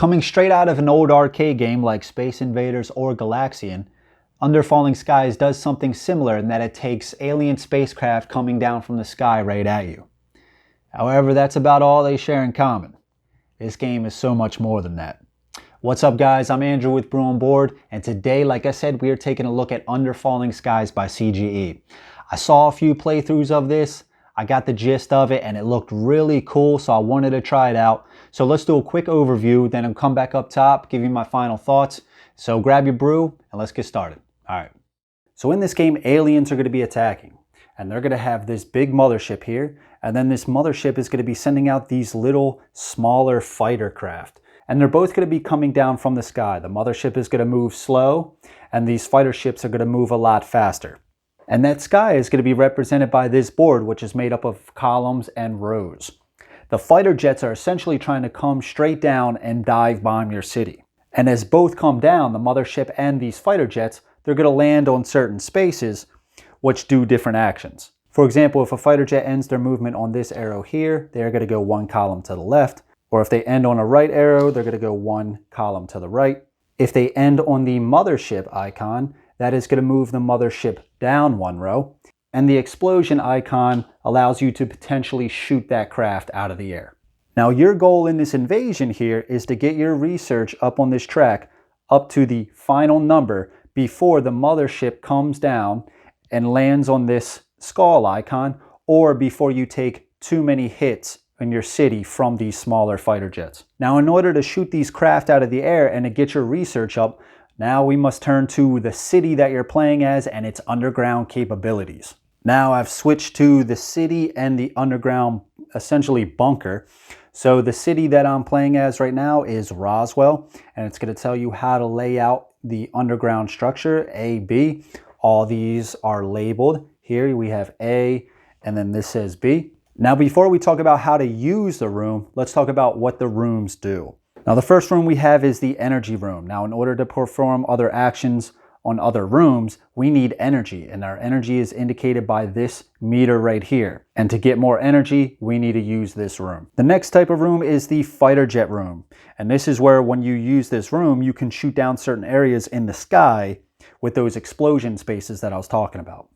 Coming straight out of an old arcade game like Space Invaders or Galaxian, Under Falling Skies does something similar in that it takes alien spacecraft coming down from the sky right at you. However, that's about all they share in common. This game is so much more than that. What's up guys, I'm Andrew with Brew on Board, and today, like I said, we are taking a look at Under Falling Skies by CGE. I saw a few playthroughs of this, I got the gist of it, and it looked really cool, so I wanted to try it out. So let's do a quick overview, then I'll come back up top, give you my final thoughts. So grab your brew, and let's get started. Alright, so in this game, aliens are going to be attacking, and they're going to have this big mothership here, and then this mothership is going to be sending out these little, smaller fighter craft. And they're both going to be coming down from the sky. The mothership is going to move slow, and these fighter ships are going to move a lot faster. And that sky is going to be represented by this board, which is made up of columns and rows. The fighter jets are essentially trying to come straight down and dive bomb your city. And as both come down, the mothership and these fighter jets, they're going to land on certain spaces, which do different actions. For example, if a fighter jet ends their movement on this arrow here, they're going to go one column to the left. Or if they end on a right arrow, they're going to go one column to the right. If they end on the mothership icon, that is going to move the mothership down one row. And the explosion icon allows you to potentially shoot that craft out of the air. Now your goal in this invasion here is to get your research up on this track up to the final number before the mothership comes down and lands on this skull icon, or before you take too many hits in your city from these smaller fighter jets. Now in order to shoot these craft out of the air and to get your research up, now we must turn to the city that you're playing as and its underground capabilities. Now I've switched to the city and the underground, essentially bunker. So the city that I'm playing as right now is Roswell, and it's going to tell you how to lay out the underground structure, A, B. All these are labeled. Here we have A, and then this says B. Now before we talk about how to use the room, let's talk about what the rooms do. Now the first room we have is the energy room. Now in order to perform other actions on other rooms, we need energy, and our energy is indicated by this meter right here. And to get more energy, we need to use this room. The next type of room is the fighter jet room. And this is where when you use this room, you can shoot down certain areas in the sky with those explosion spaces that I was talking about.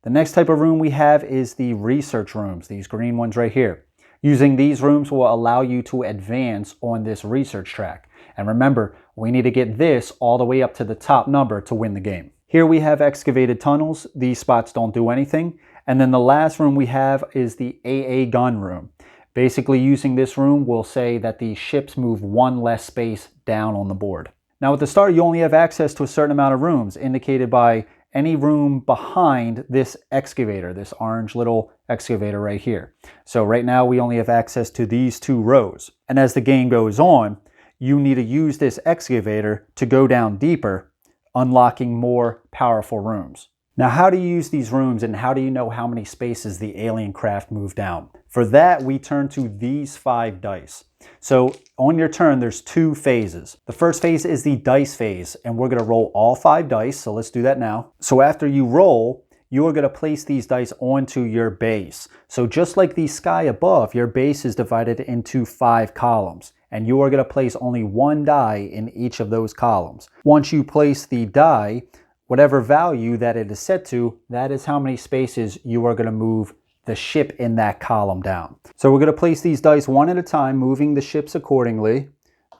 The next type of room we have is the research rooms, these green ones right here. Using these rooms will allow you to advance on this research track. And remember, we need to get this all the way up to the top number to win the game. Here we have excavated tunnels. These spots don't do anything. And then the last room we have is the AA gun room. Basically, using this room will say that the ships move one less space down on the board. Now at the start, you only have access to a certain amount of rooms, indicated by any room behind this excavator, this orange little excavator right here. So right now we only have access to these two rows. And as the game goes on, you need to use this excavator to go down deeper, unlocking more powerful rooms. Now how do you use these rooms, and how do you know how many spaces the alien craft move down? For that, we turn to these 5 dice. So on your turn, there's 2 phases. The first phase is the dice phase, and we're going to roll all 5 dice. So let's do that now. So after you roll, you are going to place these dice onto your base. So just like the sky above, your base is divided into 5 columns, and you are going to place only 1 die in each of those columns. Once you place the die, whatever value that it is set to, that is how many spaces you are going to move the ship in that column down. So we're going to place these dice one at a time, moving the ships accordingly.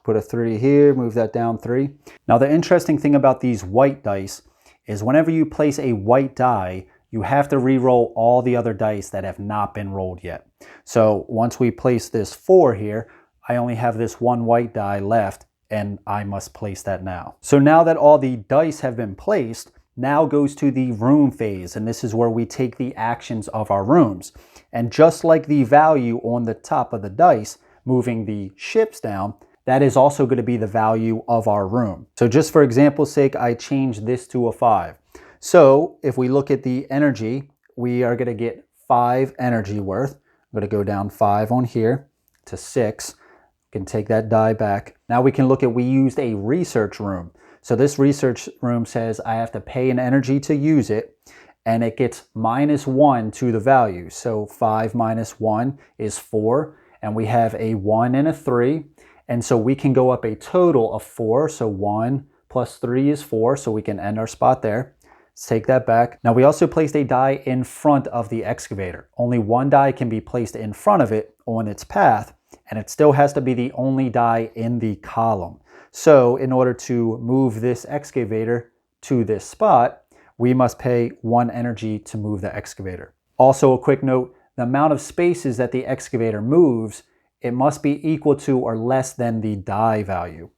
Put a 3 here, move that down 3. Now the interesting thing about these white dice is whenever you place a white die, you have to re-roll all the other dice that have not been rolled yet. So once we place this 4 here, I only have this 1 white die left, and I must place that now. So now that all the dice have been placed, now goes to the room phase, and this is where we take the actions of our rooms. And just like the value on the top of the dice, moving the ships down, that is also going to be the value of our room. So just for example's sake, I changed this to a 5. So if we look at the energy, we are going to get 5 energy worth. I'm going to go down 5 on here to 6. We can take that die back. Now we can look at, we used a research room. So this research room says I have to pay an energy to use it, and it gets -1 to the value. So 5 minus 1 is 4, and we have a 1 and a 3, And so we can go up a total of 4. So 1 plus 3 is 4. So we can end our spot there. Let's take that back. Now we also placed a die in front of the excavator. Only one die can be placed in front of it on its path, and it still has to be the only die in the column. So in order to move this excavator to this spot, we must pay 1 energy to move the excavator. Also a quick note, the amount of spaces that the excavator moves, it must be equal to or less than the die value.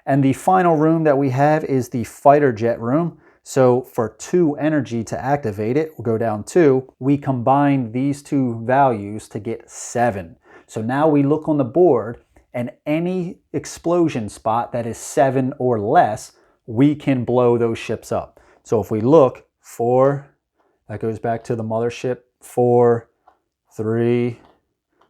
And the final room that we have is the fighter jet room. So for 2 energy to activate it, we'll go down 2. We combine these 2 values to get 7. So now we look on the board, and any explosion spot that is 7 or less, we can blow those ships up. So if we look, 4, that goes back to the mothership, 4, 3,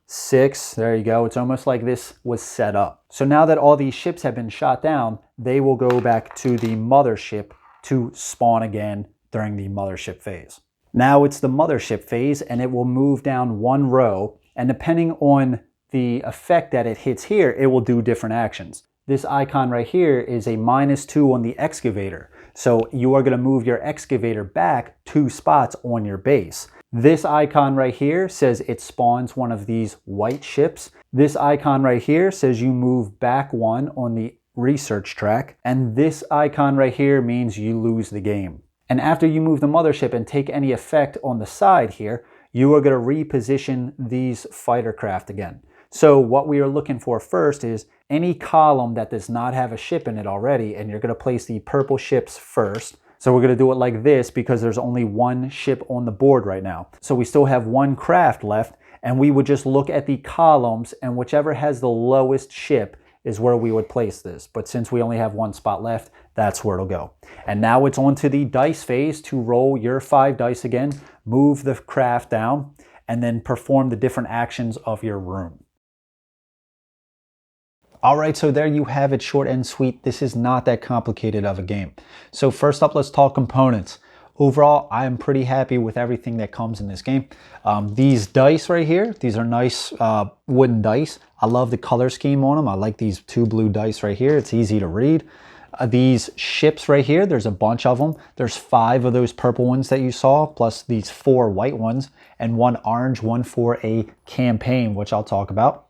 6, there you go. It's almost like this was set up. So now that all these ships have been shot down, they will go back to the mothership to spawn again during the mothership phase. Now it's the mothership phase, and it will move down 1 row, and depending on the effect that it hits here, it will do different actions. This icon right here is a -2 on the excavator. So you are going to move your excavator back 2 spots on your base. This icon right here says it spawns one of these white ships. This icon right here says you move back 1 on the research track. And this icon right here means you lose the game. And after you move the mothership and take any effect on the side here, you are going to reposition these fighter craft again. So what we are looking for first is any column that does not have a ship in it already, and you're going to place the purple ships first. So we're going to do it like this because there's only 1 ship on the board right now. So we still have 1 craft left, and we would just look at the columns, and whichever has the lowest ship is where we would place this. But since we only have 1 spot left, that's where it'll go. And now it's on to the dice phase to roll your 5 dice again, move the craft down, and then perform the different actions of your room. All right, so there you have it, short and sweet. This is not that complicated of a game. So first up, let's talk components. Overall, I am pretty happy with everything that comes in this game. These dice right here, these are nice wooden dice. I love the color scheme on them. I like these 2 blue dice right here. It's easy to read. These ships right here, there's a bunch of them. There's 5 of those purple ones that you saw, plus these 4 white ones, and 1 orange one for a campaign, which I'll talk about.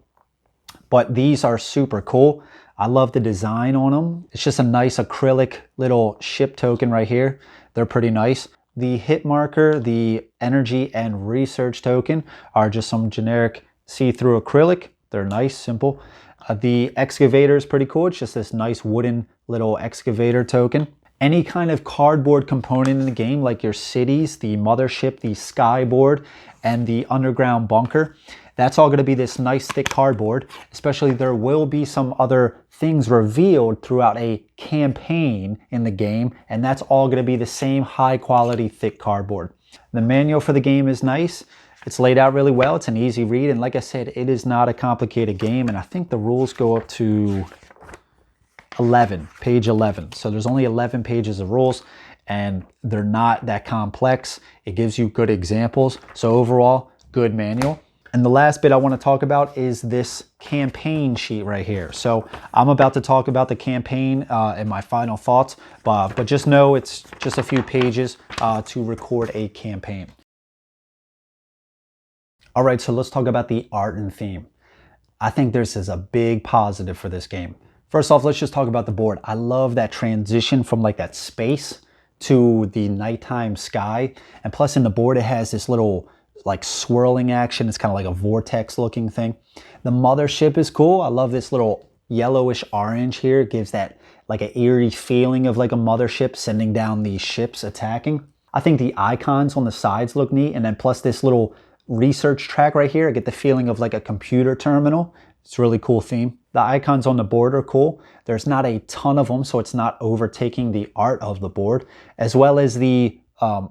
But these are super cool. I love the design on them. It's just a nice acrylic little ship token right here. They're pretty nice. The hit marker, the energy and research token are just some generic see-through acrylic. They're nice, simple. The excavator is pretty cool. It's just this nice wooden little excavator token. Any kind of cardboard component in the game, like your cities, the mothership, the skyboard, and the underground bunker, that's all going to be this nice thick cardboard. Especially there will be some other things revealed throughout a campaign in the game, and that's all going to be the same high quality thick cardboard. The manual for the game is nice. It's laid out really well. It's an easy read, and like I said, it is not a complicated game, and I think the rules go up to 11, page 11. So there's only 11 pages of rules, and they're not that complex. It gives you good examples. So overall, good manual. And the last bit I want to talk about is this campaign sheet right here. So I'm about to talk about the campaign and my final thoughts, but just know it's just a few pages to record a campaign. All right, so let's talk about the art and theme. I think this is a big positive for this game. First off, let's just talk about the board. I love that transition from like that space to the nighttime sky. And plus in the board, it has this little like swirling action. It's kind of like a vortex looking thing. The mothership is cool. I love this little yellowish orange here. It gives that like an eerie feeling of like a mothership sending down these ships attacking. I think the icons on the sides look neat. And then plus this little research track right here, I get the feeling of like a computer terminal. It's a really cool theme. The icons on the board are cool. There's not a ton of them, so it's not overtaking the art of the board, as well as the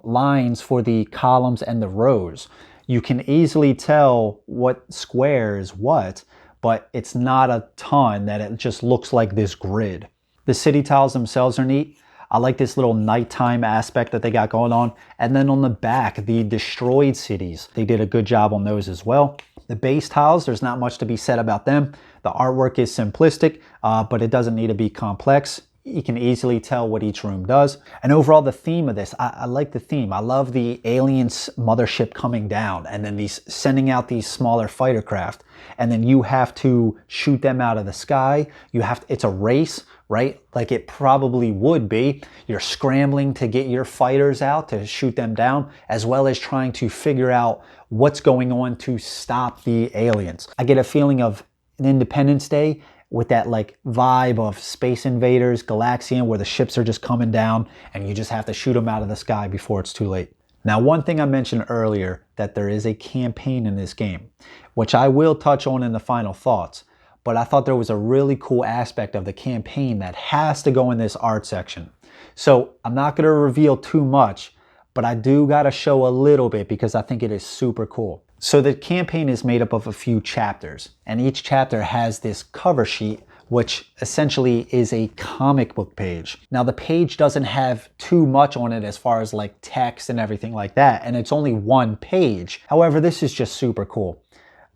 lines for the columns and the rows. You can easily tell what square is what, but it's not a ton that it just looks like this grid. The city tiles themselves are neat. I like this little nighttime aspect that they got going on. And then on the back, the destroyed cities, they did a good job on those as well. The base tiles, there's not much to be said about them. The artwork is simplistic, but it doesn't need to be complex. You can easily tell what each room does. And overall, the theme of this, I like the theme. I love the aliens mothership coming down and then sending out these smaller fighter craft. And then you have to shoot them out of the sky. It's a race, right? Like it probably would be. You're scrambling to get your fighters out to shoot them down, as well as trying to figure out what's going on to stop the aliens. I get a feeling of an Independence Day with that like vibe of Space Invaders, Galaxian, where the ships are just coming down and you just have to shoot them out of the sky before it's too late. Now, one thing I mentioned earlier, that there is a campaign in this game, which I will touch on in the final thoughts, but I thought there was a really cool aspect of the campaign that has to go in this art section. So I'm not going to reveal too much, but I do got to show a little bit because I think it is super cool. So the campaign is made up of a few chapters, and each chapter has this cover sheet, which essentially is a comic book page. Now the page doesn't have too much on it as far as like text and everything like that, and it's only one page. However, this is just super cool.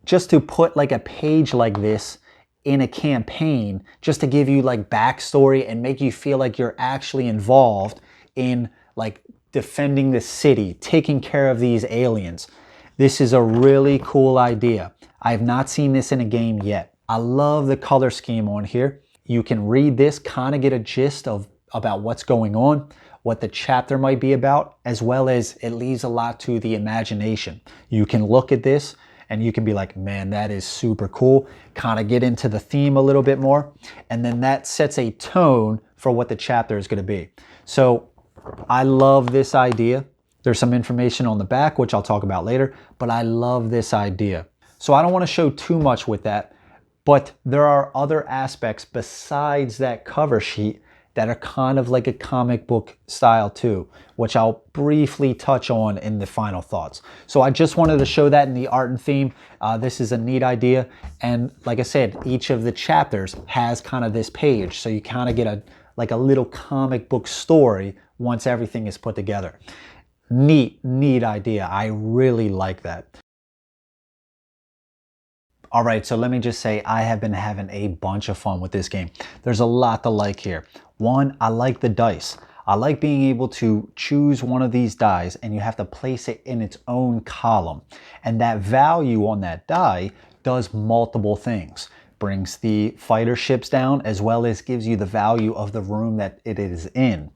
Just to put like a page like this in a campaign, just to give you like backstory and make you feel like you're actually involved in like defending the city, taking care of these aliens. This is a really cool idea. I have not seen this in a game yet. I love the color scheme on here. You can read this, kind of get a gist of about what's going on, what the chapter might be about, as well as it leaves a lot to the imagination. You can look at this and you can be like, man, that is super cool. Kind of get into the theme a little bit more. And then that sets a tone for what the chapter is going to be. So I love this idea. There's some information on the back, which I'll talk about later, but I love this idea. So I don't want to show too much with that, but there are other aspects besides that cover sheet that are kind of like a comic book style too, which I'll briefly touch on in the final thoughts. So I just wanted to show that in the art and theme. This is a neat idea. And like I said, each of the chapters has kind of this page. So you kind of get a little comic book story once everything is put together. Neat idea. I really like that. All right, so let me just say I have been having a bunch of fun with this game. There's a lot to like here. One, I like the dice. I like being able to choose one of these dies and you have to place it in its own column. And that value on that die does multiple things. Brings the fighter ships down as well as gives you the value of the room that it is in.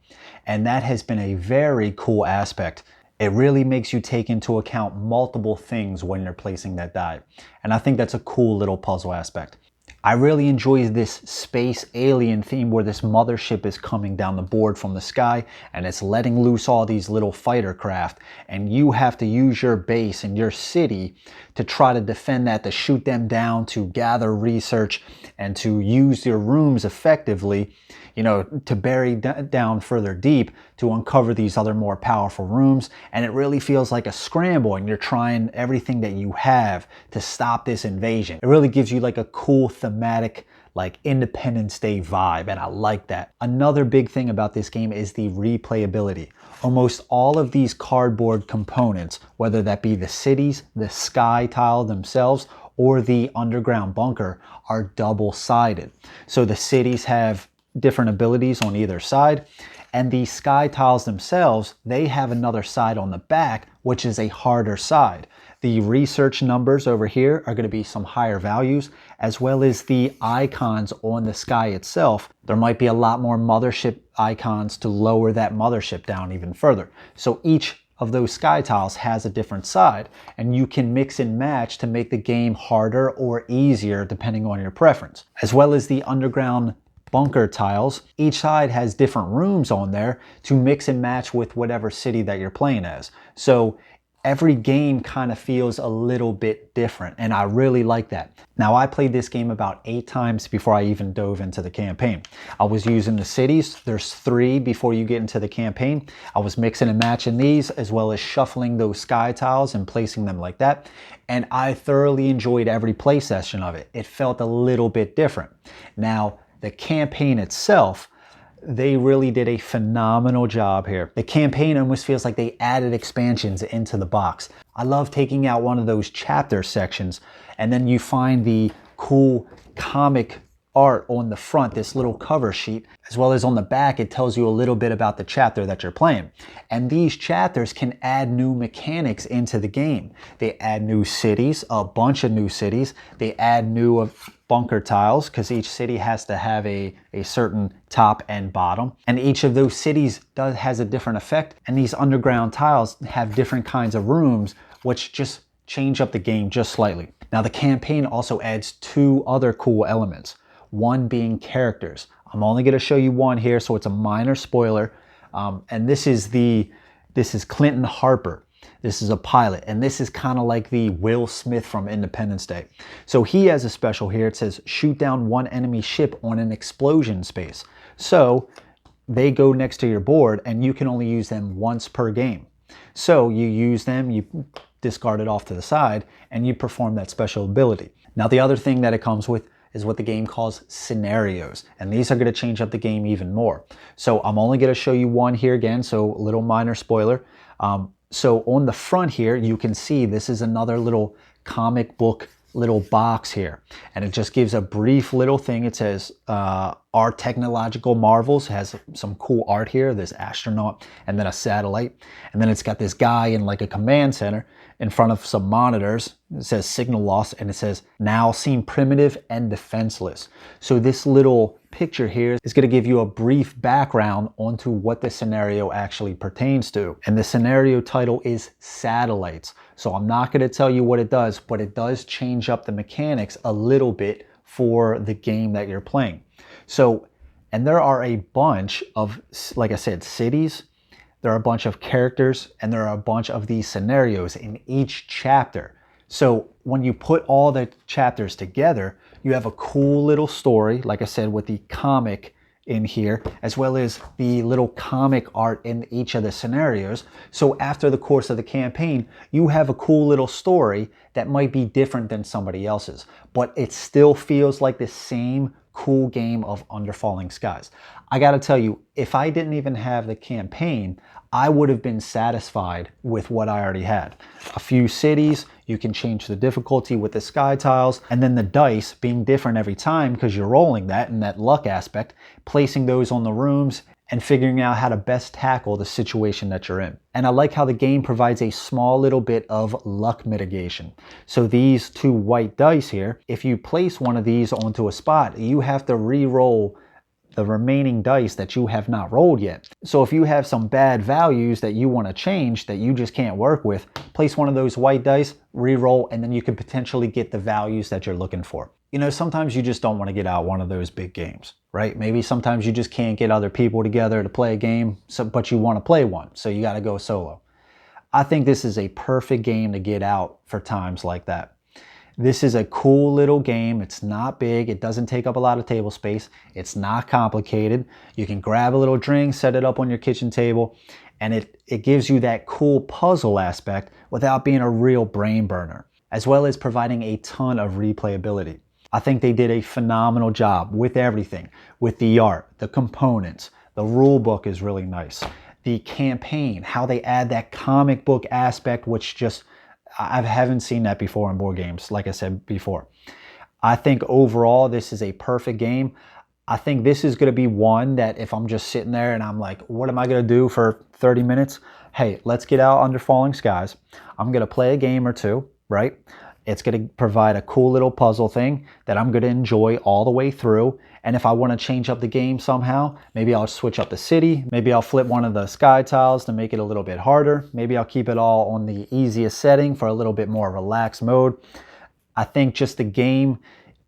And that has been a very cool aspect. It really makes you take into account multiple things when you're placing that die. And I think that's a cool little puzzle aspect. I really enjoy this space alien theme where this mothership is coming down the board from the sky and it's letting loose all these little fighter craft, and you have to use your base and your city to try to defend that, to shoot them down, to gather research, and to use your rooms effectively, you know, to bury down further deep to uncover these other more powerful rooms. And it really feels like a scramble and you're trying everything that you have to stop this invasion. It really gives you like a cool thematic, like Independence Day vibe, and I like that. Another big thing about this game is the replayability. Almost all of these cardboard components, whether that be the cities, the sky tile themselves, or the underground bunker, are double-sided. So the cities have different abilities on either side, and the sky tiles themselves, they have another side on the back, which is a harder side. The research numbers over here are going to be some higher values, as well as the icons on the sky itself. There might be a lot more mothership icons to lower that mothership down even further. So each of those sky tiles has a different side, and you can mix and match to make the game harder or easier depending on your preference. As well as the underground bunker tiles, each side has different rooms on there to mix and match with whatever city that you're playing as. So every game kind of feels a little bit different, and I really like that. Now, I played this game about 8 times before I even dove into the campaign. I was using the cities. There's 3 before you get into the campaign. I was mixing and matching these, as well as shuffling those sky tiles and placing them like that. And I thoroughly enjoyed every play session of it. It felt a little bit different. Now, the campaign itself, they really did a phenomenal job here. The campaign almost feels like they added expansions into the box. I love taking out one of those chapter sections and then you find the cool comic art on the front, this little cover sheet, as well as on the back, it tells you a little bit about the chapter that you're playing. And these chapters can add new mechanics into the game. They add new cities, a bunch of new cities. They add new bunker tiles, because each city has to have a certain top and bottom. And each of those cities has a different effect. And these underground tiles have different kinds of rooms, which just change up the game just slightly. Now the campaign also adds 2 other cool elements. One being characters. I'm only going to show you one here, so it's a minor spoiler. And this is Clinton Harper. This is a pilot, and this is kind of like the Will Smith from Independence Day. So he has a special here. It says shoot down one enemy ship on an explosion space. So they go next to your board, and you can only use them once per game. So you use them, you discard it off to the side, and you perform that special ability. Now the other thing that it comes with is what the game calls scenarios. And these are going to change up the game even more. So I'm only going to show you one here again, so a little minor spoiler. So on the front here, you can see this is another little comic book little box here. And it just gives a brief little thing. It says, our technological marvels. It has some cool art here, this astronaut and then a satellite. And then it's got this guy in like a command center in front of some monitors. It says signal loss, and it says now seem primitive and defenseless. So this little picture here is going to give you a brief background onto what the scenario actually pertains to. And the scenario title is Satellites. So I'm not going to tell you what it does, but it does change up the mechanics a little bit for the game that you're playing. So, and there are a bunch of, like I said, cities. There are a bunch of characters, and there are a bunch of these scenarios in each chapter. So when you put all the chapters together, you have a cool little story, like I said, with the comic in here, as well as the little comic art in each of the scenarios. So after the course of the campaign, you have a cool little story that might be different than somebody else's, but it still feels like the same cool game of Under Falling Skies. I gotta tell you, if I didn't even have the campaign, I would have been satisfied with what I already had. A few cities, you can change the difficulty with the sky tiles, and then the dice being different every time because you're rolling that and that luck aspect, placing those on the rooms and figuring out how to best tackle the situation that you're in. And I like how the game provides a small little bit of luck mitigation. So these 2 white dice here, if you place one of these onto a spot, you have to re-roll the remaining dice that you have not rolled yet. So if you have some bad values that you want to change that you just can't work with, place one of those white dice, re-roll, and then you can potentially get the values that you're looking for. You know, sometimes you just don't want to get out one of those big games, right? Maybe sometimes you just can't get other people together to play a game, but you want to play one, so you got to go solo. I think this is a perfect game to get out for times like that. This is a cool little game. It's not big. It doesn't take up a lot of table space. It's not complicated. You can grab a little drink, set it up on your kitchen table, and it gives you that cool puzzle aspect without being a real brain burner, as well as providing a ton of replayability. I think they did a phenomenal job with everything, with the art, the components. The rule book is really nice. The campaign, how they add that comic book aspect, which just, I haven't seen that before in board games, like I said before. I think overall, this is a perfect game. I think this is going to be one that if I'm just sitting there and I'm like, what am I going to do for 30 minutes? Hey, let's get out Under Falling Skies. I'm going to play a game or two, right? It's going to provide a cool little puzzle thing that I'm going to enjoy all the way through. And if I want to change up the game somehow, maybe I'll switch up the city. Maybe I'll flip one of the sky tiles to make it a little bit harder. Maybe I'll keep it all on the easiest setting for a little bit more relaxed mode. I think just the game,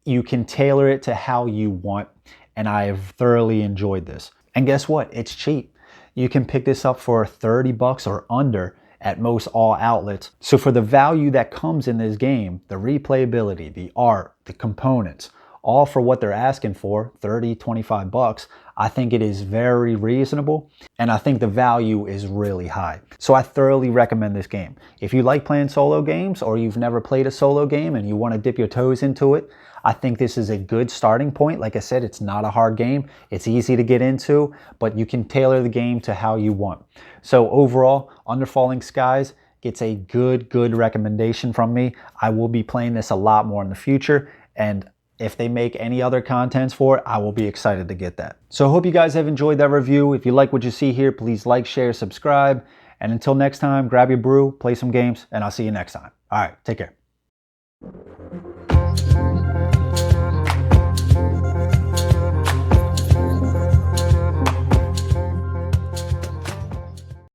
you can tailor it to how you want. And I have thoroughly enjoyed this. And guess what? It's cheap. You can pick this up for 30 bucks or under at most all outlets. So for the value that comes in this game, the replayability, the art, the components, all for what they're asking for, 30, 25 bucks, I think it is very reasonable, and I think the value is really high. So I thoroughly recommend this game. If you like playing solo games, or you've never played a solo game and you want to dip your toes into it, I think this is a good starting point. Like I said, it's not a hard game. It's easy to get into, but you can tailor the game to how you want. So overall, Under Falling Skies gets a good recommendation from me. I will be playing this a lot more in the future, and if they make any other contents for it, I will be excited to get that. So I hope you guys have enjoyed that review. If you like what you see here, please like, share, subscribe. And until next time, grab your brew, play some games, and I'll see you next time. All right, take care.